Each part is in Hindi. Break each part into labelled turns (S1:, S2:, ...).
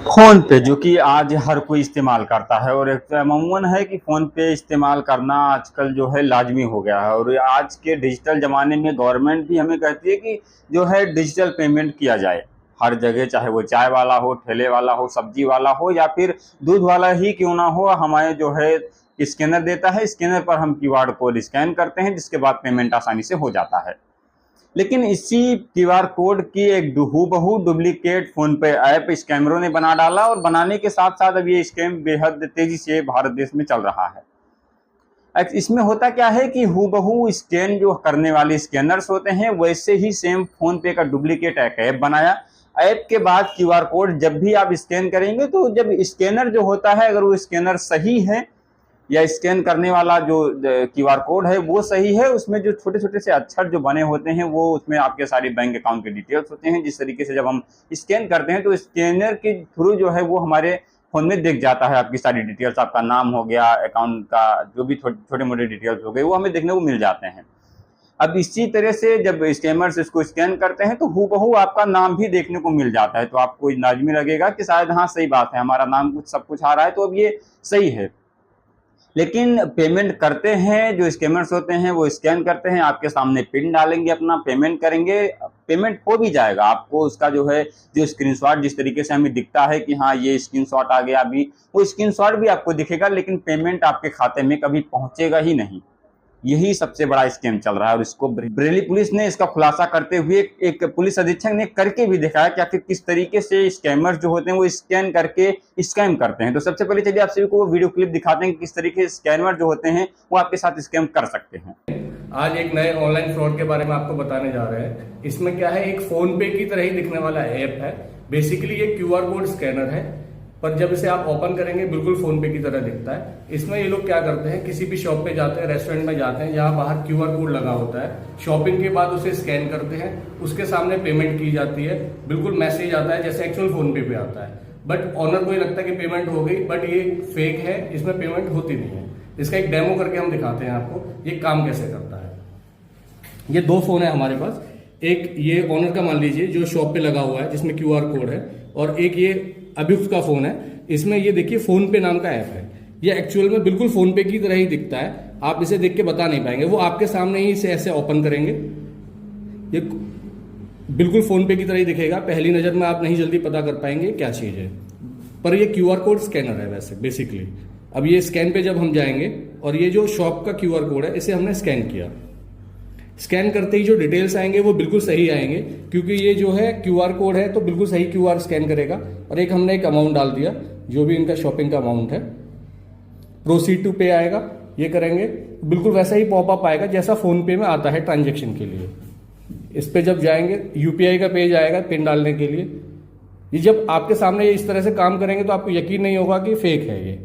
S1: फ़ोन पे जो कि आज हर कोई इस्तेमाल करता है और एक अमूमन है कि फ़ोन पे इस्तेमाल करना आजकल जो है लाज़मी हो गया है और आज के डिजिटल ज़माने में गवर्नमेंट भी हमें कहती है कि जो है डिजिटल पेमेंट किया जाए। हर जगह चाहे वो चाय वाला हो, ठेले वाला हो, सब्ज़ी वाला हो या फिर दूध वाला ही क्यों ना हो, हमें जो है स्कैनर देता है, स्कैनर पर हम क्यूआर कोड स्कैन करते हैं जिसके बाद पेमेंट आसानी से हो जाता है। लेकिन इसी क्यूआर कोड की एक हूबहू डुप्लीकेट फ़ोन पे ऐप स्कैमरों ने बना डाला और बनाने के साथ-साथ अब ये स्कैम बेहद तेज़ी से भारत देश में चल रहा है। इसमें होता क्या है कि हूबहू स्कैन जो करने वाले स्कैनर्स होते हैं, वैसे ही सेम फ़ोन पे का डुप्लीकेट एक ऐप बनाया। ऐप के बाद क्यूआर कोड जब भी आप स्कैन करेंगे, तो जब स्कैनर जो होता है, अगर वो स्कैनर सही है या स्कैन करने वाला जो क्यूआर कोड है वो सही है, उसमें जो छोटे-छोटे से अक्षर जो बने होते हैं वो उसमें आपके सारी बैंक अकाउंट के डिटेल्स होते हैं। जिस तरीके से जब हम स्कैन करते हैं तो स्कैनर के थ्रू जो है वो हमारे फ़ोन में दिख जाता है आपकी सारी डिटेल्स, आपका नाम हो गया, अकाउंट का जो भी छोटे-मोटे डिटेल्स हो गए वो हमें देखने को मिल जाते हैं। अब इसी तरह से जब स्कैमर्स इसको स्कैन करते हैं तो हूबहू आपका नाम भी देखने को मिल जाता है, तो आपको लाज़मी लगेगा कि शायद हाँ, सही बात है, हमारा नाम कुछ सब कुछ आ रहा है तो अब ये सही है। लेकिन पेमेंट करते हैं, जो स्कैमर्स होते हैं वो स्कैन करते हैं, आपके सामने पिन डालेंगे, अपना पेमेंट करेंगे, पेमेंट हो भी जाएगा। आपको उसका जो है जो स्क्रीनशॉट जिस तरीके से हमें दिखता है कि हाँ, ये स्क्रीनशॉट आ गया अभी, वो स्क्रीनशॉट भी आपको दिखेगा, लेकिन पेमेंट आपके खाते में कभी पहुंचेगा ही नहीं। यही सबसे बड़ा स्कैम चल रहा है और इसको बरेली पुलिस ने इसका खुलासा करते हुए एक पुलिस अधीक्षक ने करके भी दिखाया कि आखिर किस तरीके से स्कैमर्स जो होते हैं वो स्कैन करके स्कैम करते हैं। तो सबसे पहले चलिए आप सभी को वो वीडियो क्लिप दिखाते हैं कि किस तरीके से स्कैमर जो होते हैं वो आपके साथ स्कैम कर सकते हैं।
S2: आज एक नए ऑनलाइन फ्रॉड के बारे में आपको बताने जा रहे हैं। इसमें क्या है, एक फोन पे की तरह ही दिखने वाला ऐप है। बेसिकली ये क्यूआर कोड स्कैनर है, पर जब इसे आप ओपन करेंगे बिल्कुल फोन पे की तरह दिखता है। इसमें ये लोग क्या करते हैं, किसी भी शॉप पे जाते हैं, रेस्टोरेंट में जाते हैं, जहां बाहर क्यूआर कोड लगा होता है, शॉपिंग के बाद उसे स्कैन करते हैं, उसके सामने पेमेंट की जाती है, बिल्कुल मैसेज आता है जैसे एक्चुअल फोन पे आता है। बट ऑनर को ये लगता है कि पेमेंट हो गई, बट ये फेक है, इसमें पेमेंट होती नहीं है। इसका एक डेमो करके हम दिखाते हैं आपको ये काम कैसे करता है। ये दो फोन है हमारे पास, एक ये ऑनर का मान लीजिए जो शॉप पे लगा हुआ है जिसमें क्यूआर कोड है, और एक ये अभियुक्त का फोन है। इसमें ये देखिए फोन पे नाम का ऐप है। ये एक्चुअल में बिल्कुल फोन पे की तरह ही दिखता है, आप इसे देख के बता नहीं पाएंगे। वो आपके सामने ही इसे ऐसे ओपन करेंगे, ये बिल्कुल फोन पे की तरह ही दिखेगा। पहली नजर में आप नहीं जल्दी पता कर पाएंगे क्या चीज है, पर ये क्यूआर कोड स्कैनर है वैसे बेसिकली। अब ये स्कैन पे जब हम जाएंगे और ये जो शॉप का क्यूआर कोड है इसे हमने स्कैन किया, स्कैन करते ही जो डिटेल्स आएंगे वो बिल्कुल सही आएंगे, क्योंकि ये जो है क्यूआर कोड है तो बिल्कुल सही क्यूआर स्कैन करेगा। और एक हमने एक अमाउंट डाल दिया जो भी इनका शॉपिंग का अमाउंट है, प्रोसीड टू पे आएगा, ये करेंगे बिल्कुल वैसा ही पॉपअप आएगा जैसा फोन पे में आता है ट्रांजेक्शन के लिए। इस पे जब जाएंगे यूपीआई का पेज आएगा पिन डालने के लिए। ये जब आपके सामने इस तरह से काम करेंगे तो आपको यकीन नहीं होगा कि फेक है, ये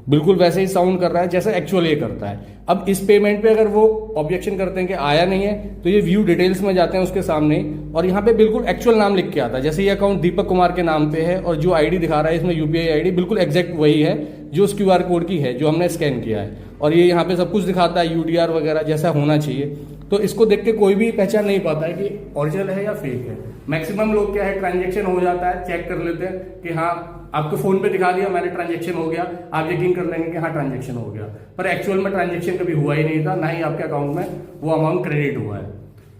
S2: बिल्कुल वैसे ही साउंड कर रहा है जैसा एक्चुअल ये करता है। अब इस पेमेंट पे अगर वो ऑब्जेक्शन करते हैं कि आया नहीं है, तो ये व्यू डिटेल्स में जाते हैं उसके सामने, और यहाँ पे बिल्कुल एक्चुअल नाम लिख के आता है। जैसे ये अकाउंट दीपक कुमार के नाम पे है और जो आईडी दिखा रहा है इसमें यूपीआई आईडी बिल्कुल एग्जैक्ट वही है जो उस क्यूआर कोड की है जो हमने स्कैन किया है। और ये यहाँ पे सब कुछ दिखाता है, यूटीआर वगैरह जैसा होना चाहिए। तो इसको देख के कोई भी पहचान नहीं पाता है कि ओरिजिनल है या फेक है। मैक्सिमम लोग क्या है, ट्रांजेक्शन हो जाता है, चेक कर लेते हैं कि हाँ आपको फोन पे दिखा दिया मैंने ट्रांजेक्शन हो गया, आप यकीन कर लेंगे कि हाँ ट्रांजेक्शन हो गया, पर एक्चुअल में ट्रांजेक्शन कभी हुआ ही नहीं था, ना ही आपके अकाउंट में वो अमाउंट क्रेडिट हुआ है।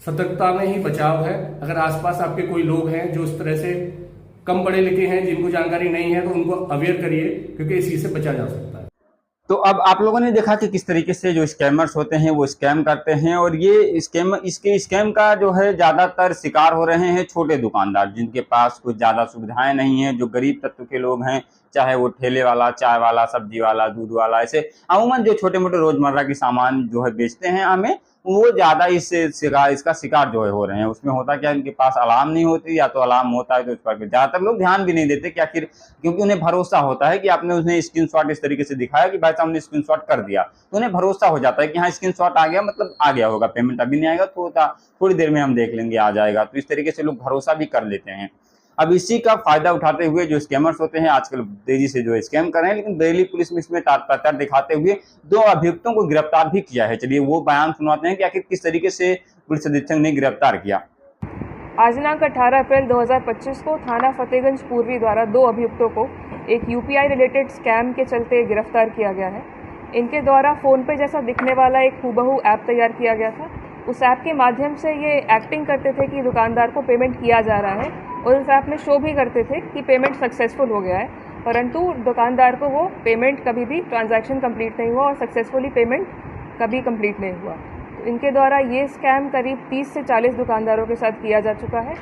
S2: सतर्कता में ही बचाव है। अगर आसपास आपके कोई लोग हैं जो इस तरह से कम पढ़े लिखे हैं, जिनको जानकारी नहीं है, तो उनको अवेयर करिए, क्योंकि इसी से बचा जा सकता है।
S1: तो अब आप लोगों ने देखा कि किस तरीके से जो स्कैमर्स होते हैं वो स्कैम करते हैं और ये इसके स्कैम का जो है ज़्यादातर शिकार हो रहे हैं छोटे दुकानदार, जिनके पास कुछ ज़्यादा सुविधाएं नहीं हैं, जो गरीब तत्व के लोग हैं, चाहे वो ठेले वाला, चाय वाला, सब्जी वाला, दूध वाला, ऐसे अमूमन जो छोटे मोटे रोजमर्रा के सामान जो है बेचते हैं हमें, वो ज़्यादा इसका शिकार जो है हो रहे हैं। उसमें होता क्या है, उनके पास अलार्म नहीं होती, या तो अलार्म होता है तो उस पर ज़्यादातर लोग ध्यान भी नहीं देते कि आखिर, क्योंकि उन्हें भरोसा होता है कि आपने उन्हें स्क्रीनशॉट इस तरीके से दिखाया कि भाई साहब ने स्क्रीनशॉट कर दिया, तो उन्हें भरोसा हो जाता है कि हाँ स्क्रीनशॉट आ गया, मतलब आ गया होगा, पेमेंट अभी नहीं आएगा तो थोड़ी देर में हम देख लेंगे आ जाएगा। तो इस तरीके से लोग भरोसा भी कर लेते हैं। अब इसी का फायदा उठाते हुए जो स्कैमर्स होते हैं आजकल तेजी से जो स्कैम कर रहे हैं, लेकिन बरेली पुलिस में इसमें तात्पर्य दिखाते हुए 2 अभियुक्तों को गिरफ्तार भी किया है। चलिए वो बयान सुनवाते हैं कि आखिर किस तरीके से पुलिस अधीक्षक ने गिरफ्तार किया।
S3: आज दिनांक 18 अप्रैल 2025 को थाना फतेहगंज पूर्वी द्वारा 2 अभियुक्तों को एक यूपीआई रिलेटेड स्कैम के चलते गिरफ्तार किया गया है। इनके द्वारा फ़ोन पे जैसा दिखने वाला एक हूबहू ऐप तैयार किया गया था। उस ऐप के माध्यम से ये एक्टिंग करते थे कि दुकानदार को पेमेंट किया जा रहा है और उस ऐप में शो भी करते थे कि पेमेंट सक्सेसफुल हो गया है, परंतु दुकानदार को वो पेमेंट कभी भी ट्रांजैक्शन कंप्लीट नहीं हुआ और सक्सेसफुली पेमेंट कभी कंप्लीट नहीं हुआ। तो इनके द्वारा ये स्कैम करीब 30 से 40 दुकानदारों के साथ किया जा चुका है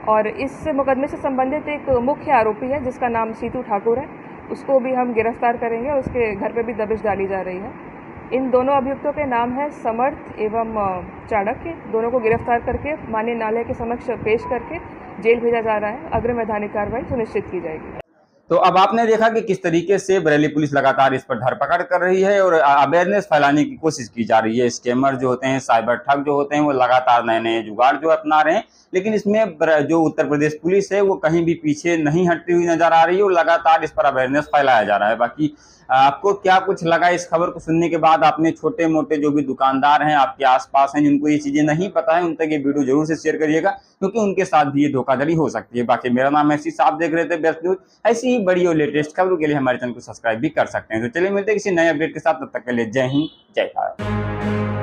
S3: और इस मुकदमे से संबंधित एक मुख्य आरोपी है जिसका नाम सीतू ठाकुर है, उसको भी हम गिरफ्तार करेंगे और उसके घर पे भी दबिश डाली जा रही है। इन दोनों अभियुक्तों के नाम है समर्थ एवं चाणक्य। दोनों को गिरफ्तार करके माननीय न्यायालय के समक्ष पेश करके जेल भेजा जा रहा है। अग्रिम वैधानिक कार्रवाई सुनिश्चित की जाएगी।
S1: तो अब आपने देखा कि किस तरीके से बरेली पुलिस लगातार इस पर धरपकड़ कर रही है और अवेयरनेस फैलाने की कोशिश की जा रही है। स्कैमर जो होते हैं, साइबर ठग जो होते हैं, वो लगातार नए नए जुगाड़ जो अपना रहे हैं, लेकिन इसमें जो उत्तर प्रदेश पुलिस है वो कहीं भी पीछे नहीं हटती हुई नजर आ रही है और लगातार इस पर अवेयरनेस फैलाया जा रहा है। बाकी आपको क्या कुछ लगा इस खबर को सुनने के बाद? आपने छोटे मोटे जो भी दुकानदार हैं आपके आसपास हैं जिनको ये चीजें नहीं पता है, उन तक ये वीडियो जरूर से शेयर करिएगा, क्योंकि उनके साथ भी ये धोखाधड़ी हो सकती है। बाकी मेरा नाम ऐसी आप देख रहे थे बेस्ट न्यूज। ऐसी ही बड़ी और लेटेस्ट खबरों के लिए हमारे चैनल को सब्सक्राइब भी कर सकते हैं। तो चलिए मिलते हैं किसी नए अपडेट के साथ, तब तक के लिए जय हिंद, जय भारत।